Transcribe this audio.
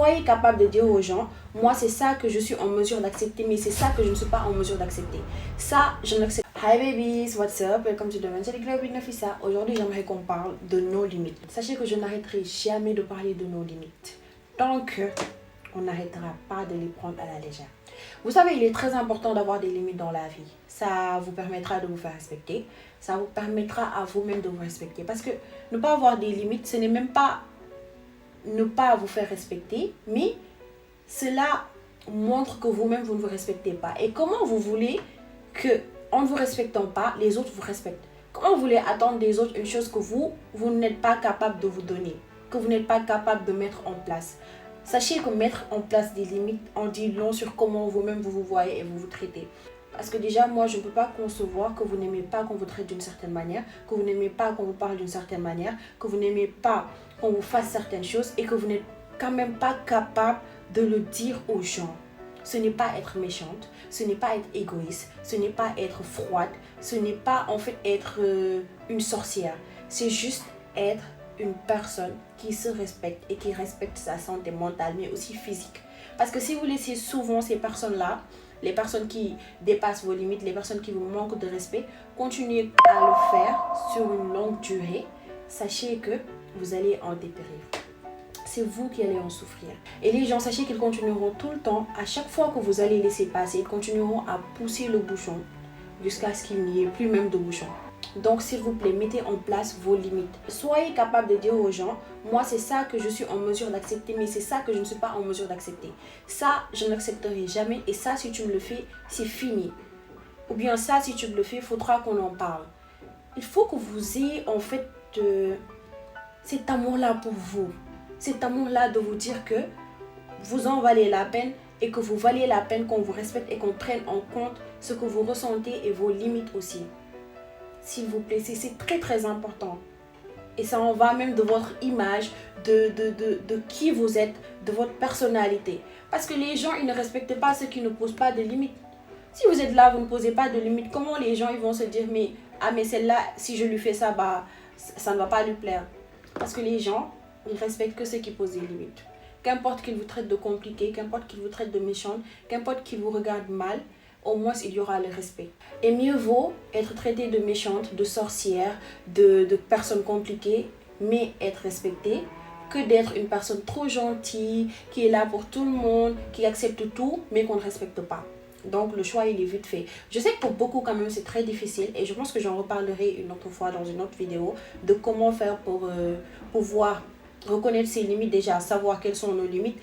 Soyez capable de dire aux gens, moi c'est ça que je suis en mesure d'accepter, mais c'est ça que je ne suis pas en mesure d'accepter. Ça, je n'accepte pas. Hi babies, what's up? Welcome to the Mentally Club with Nafisa. Aujourd'hui, j'aimerais qu'on parle de nos limites. Sachez que je n'arrêterai jamais de parler de nos limites. Tant qu'on n'arrêtera pas de les prendre à la légère. Vous savez, il est très important d'avoir des limites dans la vie. Ça vous permettra de vous faire respecter. Ça vous permettra à vous-même de vous respecter. Parce que ne pas avoir des limites, ce n'est même pas ne pas vous faire respecter, mais cela montre que vous-même, vous ne vous respectez pas. Et comment vous voulez que, en ne vous respectant pas, les autres vous respectent? Comment vous voulez attendre des autres une chose que vous n'êtes pas capable de vous donner, que vous n'êtes pas capable de mettre en place? Sachez que mettre en place des limites en dit long sur comment vous-même vous voyez et vous vous traitez. Parce que déjà, moi, je ne peux pas concevoir que vous n'aimez pas qu'on vous traite d'une certaine manière, que vous n'aimez pas qu'on vous parle d'une certaine manière, que vous n'aimez pas qu'on vous fasse certaines choses et que vous n'êtes quand même pas capable de le dire aux gens. Ce n'est pas être méchante, ce n'est pas être égoïste, ce n'est pas être froide, ce n'est pas en fait être une sorcière. C'est juste être une personne qui se respecte et qui respecte sa santé mentale mais aussi physique. Parce que si vous laissez souvent ces personnes-là, les personnes qui dépassent vos limites, les personnes qui vous manquent de respect, continuez à le faire sur une longue durée, sachez que vous allez en dépérir. C'est vous qui allez en souffrir. Et les gens, sachez qu'ils continueront tout le temps, à chaque fois que vous allez laisser passer, ils continueront à pousser le bouchon jusqu'à ce qu'il n'y ait plus même de bouchon. Donc, s'il vous plaît, mettez en place vos limites. Soyez capable de dire aux gens, moi, c'est ça que je suis en mesure d'accepter, mais c'est ça que je ne suis pas en mesure d'accepter. Ça, je n'accepterai jamais. Et ça, si tu me le fais, c'est fini. Ou bien ça, si tu me le fais, il faudra qu'on en parle. Il faut que vous ayez, en fait, cet amour-là pour vous. Cet amour-là de vous dire que vous en valez la peine et que vous valez la peine qu'on vous respecte et qu'on prenne en compte ce que vous ressentez et vos limites aussi. S'il vous plaît, c'est très très important. Et ça en va même de votre image, de qui vous êtes, de votre personnalité. Parce que les gens, ils ne respectent pas ceux qui ne posent pas de limites. Si vous êtes là, vous ne posez pas de limites, comment les gens ils vont se dire, mais celle-là, si je lui fais ça, ça ne va pas lui plaire. Parce que les gens, ils respectent que ceux qui posent des limites. Qu'importe qu'ils vous traitent de compliqué, qu'importe qu'ils vous traitent de méchante, qu'importe qu'ils vous regardent mal, au moins il y aura le respect. Et mieux vaut être traité de méchante, de sorcière, de personne compliquée, mais être respecté, que d'être une personne trop gentille, qui est là pour tout le monde, qui accepte tout, mais qu'on ne respecte pas. Donc le choix il est vite fait. Je sais que pour beaucoup quand même c'est très difficile et je pense que j'en reparlerai une autre fois dans une autre vidéo de comment faire pour pouvoir reconnaître ses limites déjà, savoir quelles sont nos limites.